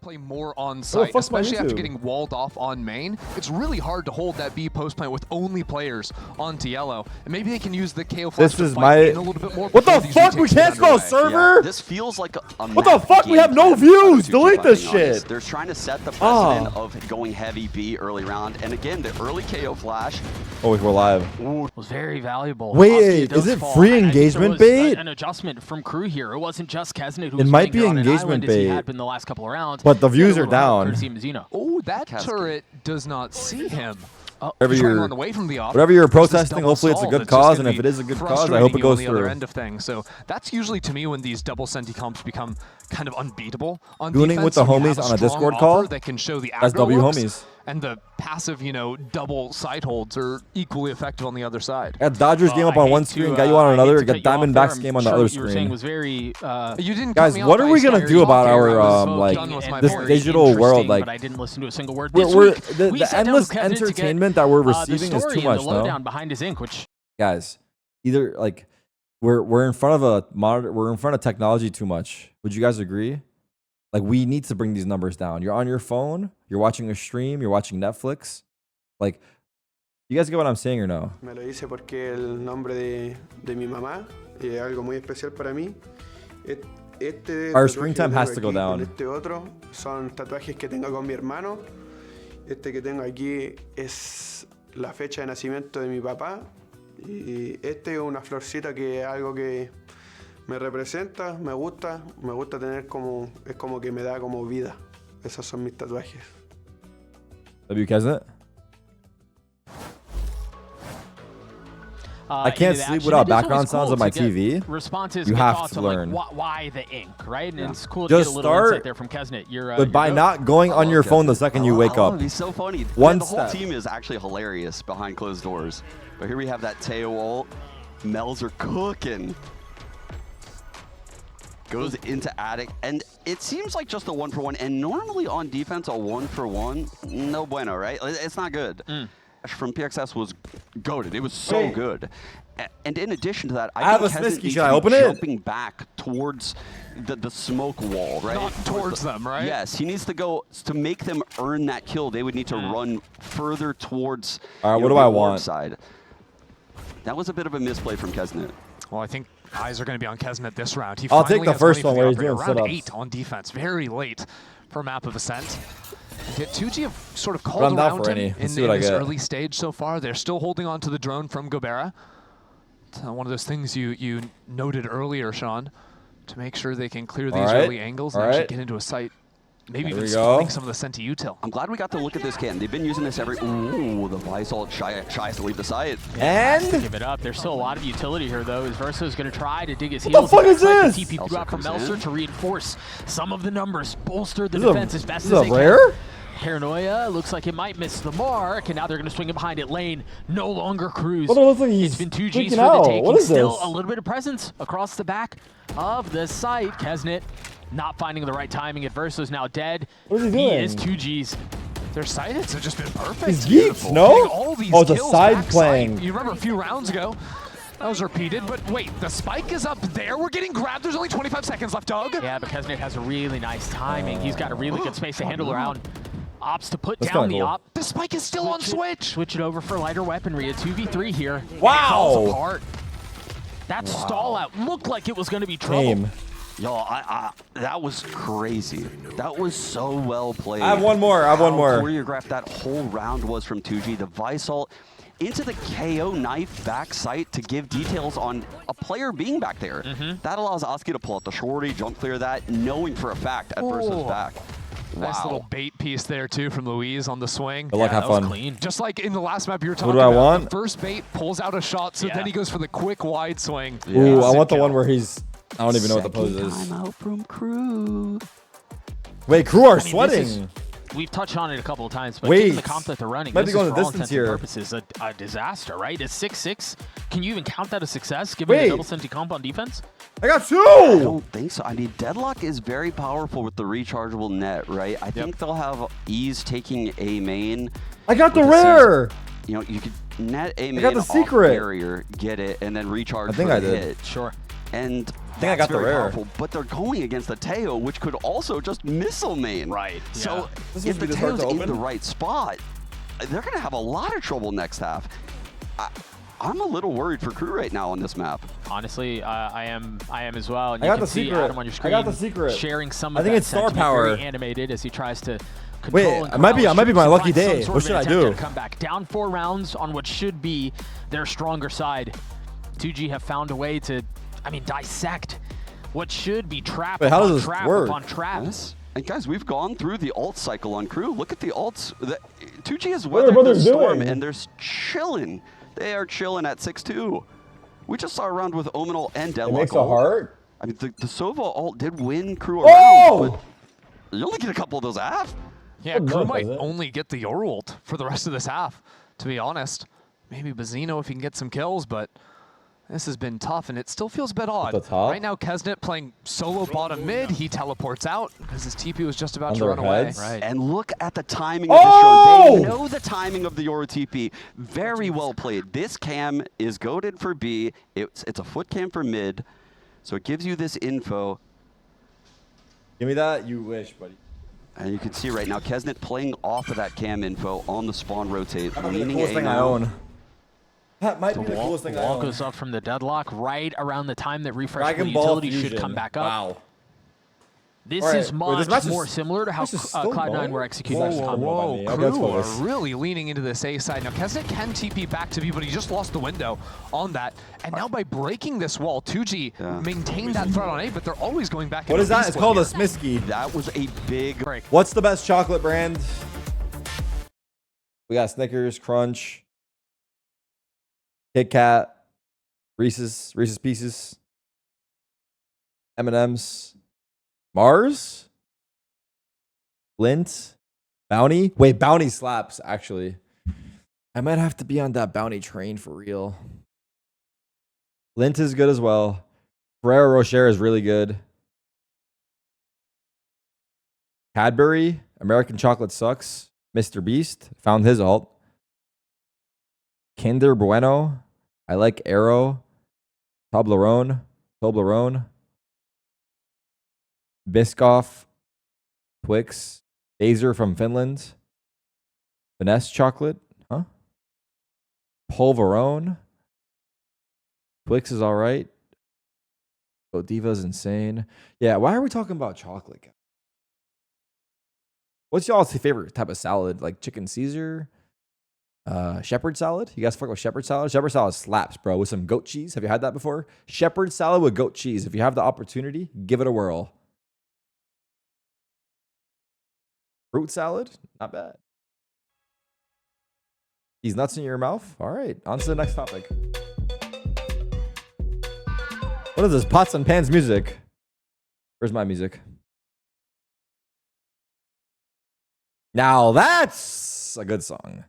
play more on site, especially after getting walled off on main. It's really hard to hold that B post plant with only players onto yellow. And maybe they can use the KO flash to fight in a little bit more. What the fuck? We can't go server? Yeah, this feels like a what the fuck? We have no views. Delete this shit. They're trying to set the precedent of going heavy B early round. And again, the early KO flash. Oh, we're live. Was very valuable. Wait, is it free engagement bait? An adjustment from crew here. It wasn't just Keznit who was it might be engagement bait. He had been the last couple of rounds. But the views are down. Oh, that turret does not see him. Whatever you're protesting, hopefully it's a good cause, and if it is a good cause, I hope it goes through. End of things. So that's usually to me when these double senti comps become kind of unbeatable on Gooning defense. with the homies on a Discord call. That can show the that's W homies. And the passive, you know, double side holds are equally effective on the other side. Got Dodgers game up on one screen, got you on another, got Diamondbacks game on the other screen. Was very, you didn't guys, what are we gonna do about our like this digital world? Like, I didn't listen to a single word. The endless entertainment that we're receiving is too much, no? Behind his ink, which guys, either like we're in front of a monitor, we're in front of technology too much. Would you guys agree? Like, we need to bring these numbers down. You're on your phone, you're watching a stream, you're watching Netflix. Like, you guys get what I'm saying or no? Me lo hice porque el nombre de mi mamá es algo muy especial para mí. Our screen time has to go down. Este otro son tatuajes que tengo con mi hermano. Este que tengo aquí es la fecha de nacimiento de mi papá. Y este es una florcita que es algo que me representa, me gusta tener como, es como que me da como vida. Esos son mis tatuajes. W Keznit? I can't sleep without background sounds on my TV. Responses you have to learn. Like, why the ink, right? And it's cool just to get a little insight there from Keznit. But by not going on your phone the second you wake up. It'd be so funny. One the step. whole team is actually hilarious behind closed doors. But here we have that Teo ult. Mel's are cooking. Goes into attic, and it seems like just a 1-for-1. And normally on defense, a 1-for-1, no bueno, right? It's not good. From PXS was goated. It was so good. And in addition to that, I have a think Smiskis. Should I open it? Jumping back towards the smoke wall, right? Not towards them, right? Yes, he needs to go to make them earn that kill. They would need to run further towards. All right, what do I want? Side. That was a bit of a misplay from Keznit. Well, I think eyes are going to be on Keznit this round. He I'll take the first one where he's doing round sit-ups. 8 on defense, very late for Map of Ascent. And 2G have sort of called Run down around for him any. in Let's see what I this get. early stage so far. They're still holding on to the drone from Gobera. It's one of those things you noted earlier, Sean, to make sure they can clear these early angles and actually get into a site. Maybe even spawning some of the Senti util. I'm glad we got to look at this can. They've been using this every. Ooh, the Visalt shy to leave the site. And give it up. There's still a lot of utility here, though. As Verso's going to try to dig his heels. What the fuck is this? The TP drop from Melser to reinforce some of the numbers, bolster the defense as best as they rare? can. Paranoia looks like it might miss the mark, and now they're going to swing it behind it. Lane no longer cruise. It's been 2Gs for the taking. What is still a little bit of presence across the back of the site. Keznit not finding the right timing. Verso's now dead. What is he doing? He is 2Gs. Their side hits have just been perfect. He's geeks, no? All these it's a side playing. You remember a few rounds ago, that was repeated, but wait, the spike is up there. We're getting grabbed. There's only 25 seconds left, Doug. Yeah, but Keznit has a really nice timing. He's got a really good space to handle around. Opts to put down the op. The spike is still on switch. Switch it over for lighter weaponry. A 2v3 here. Wow. It falls apart. That stall out looked like it was going to be trouble. Yo, that was crazy. That was so well played. I have one more. Choreographed that whole round was from 2G. The Visalt into the KO knife back sight to give details on a player being back there. That allows Oski to pull out the shorty, jump clear that, knowing for a fact at Verso's back. Nice little bait piece there, too, from Louise on the swing. Good luck, have fun. Clean. Just like in the last map you were talking about. What do I want? The first bait pulls out a shot, so then he goes for the quick wide swing. Ooh, I want the one where he's... I don't even know what the pose is. Time out from crew. Wait, crew are sweating. We've touched on it a couple of times, but wait, given the comp that they're running, might this be going is the for all distance intents and here. purposes a disaster, right? It's 6-6. Can you even count that a success, given the double Senti comp on defense? I got two! I don't think so. I mean, Deadlock is very powerful with the rechargeable net, right? I think they'll have ease taking a main. I got the rare! You know, you could net a main got the secret barrier, get it, and then recharge I think for I a did. hit. Sure. And think I got the very rare. powerful, but they're going against the Teo, which could also just missile main. Right. So This if the must be this hard Teo's to in the open? right spot, they're going to have a lot of trouble next half. I'm a little worried for Crew right now on this map. Honestly, I am as well. And I you got can the see secret. Adam on your I screen got the secret. sharing some I of think that it's star sentiment, power. very animated as he tries to Wait, control and it might be corral his my troops lucky and find some day. sort What of should I an attempt do? at a comeback. Down 4 rounds on what should be their stronger side. 2G have found a way to, dissect what should be trap Wait, how upon does this trap work? upon trap. Yes. And guys, we've gone through the ult cycle on Crew. Look at the ults. 2G has What are the weathered the brothers storm, doing? and they're chilling. They are chilling at 6-2. We just saw a round with Omenal and Deadlock ult. heart. I mean, the Sova ult did win Crew a Oh! round, but you only get a couple of those half. Yeah, no, Crew it might doesn't. only get the Yor ult for the rest of this half, to be honest. Maybe Bazino if he can get some kills, but this has been tough, and it still feels a bit odd. the top? Right now, Keznit playing solo bottom mid. He teleports out because his TP was just about On to their run away. heads? Right. And look at the timing Oh! of this drone. They know the timing of the Yoru TP. Very well played. This cam is goated for B. It's a foot cam for mid. So it gives you this info. Give me that. You wish, buddy. And you can see right now, Keznit playing off of that cam info on the spawn rotate. That might be the leaning coolest A thing I now. own. That might be the Wall coolest thing I own. goes up from the deadlock right around the time that refresh Dragon Ball utility Fusion. should come back up. Wow. This All right, is wait, much this match is- more similar to how this is still Cloud9 going? were executing this Whoa, combo. whoa, Whoa, Okay, let's Crew go are this. really leaning into this A side. Now, Keznit can TP back to B, but he just lost the window on that. And now by breaking this wall, 2G maintained that threat on A, but they're always going back What into is that? B It's split called a here. Smiskis. That was a big break. What's the best chocolate brand? We got Snickers, Crunch, Kit Kat, Reese's Pieces, M&M's, Mars, Lindt, Bounty. Wait, Bounty slaps, actually. I might have to be on that Bounty train for real. Lindt is good as well. Ferrero Rocher is really good. Cadbury, American Chocolate Sucks. Mr. Beast, found his alt. Kinder Bueno, I like Arrow. Toblerone. Biscoff, Twix, Dazer from Finland. Finesse Chocolate, huh? Polverone. Twix is all right. Godiva's insane. Yeah, why are we talking about chocolate? What's y'all's favorite type of salad? Like chicken Caesar? Shepherd salad? You guys fuck with shepherd salad? Shepherd salad slaps, bro, with some goat cheese. Have you had that before? Shepherd salad with goat cheese. If you have the opportunity, give it a whirl. Fruit salad? Not bad. These nuts in your mouth? All right, on to the next topic. What is this? Pots and pans music. Where's my music? Now that's a good song.